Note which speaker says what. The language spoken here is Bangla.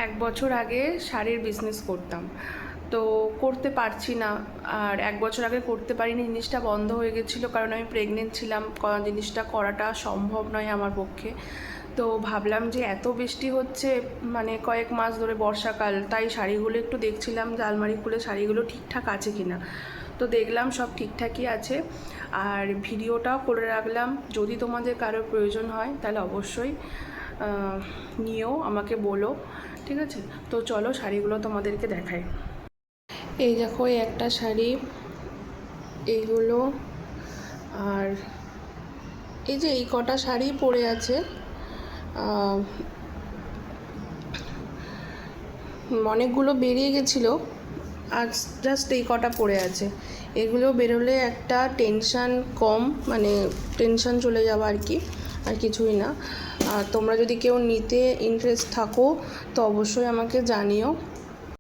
Speaker 1: এক বছর আগে শাড়ির বিজনেস করতাম, তো করতে পারছি না। আর এক বছর আগে করতে পারিনি, জিনিসটা বন্ধ হয়ে গেছিলো কারণ আমি প্রেগনেন্ট ছিলাম। জিনিসটা করাটা সম্ভব নয় আমার পক্ষে। তো ভাবলাম যে এত বৃষ্টি হচ্ছে, মানে কয়েক মাস ধরে বর্ষাকাল, তাই শাড়িগুলো একটু দেখছিলাম যে আলমারি খুলে শাড়িগুলো ঠিকঠাক আছে কিনা। তো দেখলাম সব ঠিকঠাকই আছে, আর ভিডিওটাও করে রাখলাম। যদি তোমাদের কারোর প্রয়োজন হয় তাহলে অবশ্যই নিও, আমাকে বলো, ঠিক আছে? তো চলো শাড়িগুলো তোমাদেরকে দেখাই। এই দেখো, এই একটা শাড়ি, এইগুলো, আর এই যে এই কটা শাড়ি পরে আছে। অনেকগুলো বেরিয়ে গেছিলো, আর জাস্ট এই কটা পড়ে আছে। এগুলো বেরোলে একটা টেনশান কম, মানে টেনশান চলে যাওয়া আর কি, আর কিছুই না। আর তোমরা যদি কেউ নিতে ইন্টারেস্ট থাকো তো অবশ্যই আমাকে জানিও।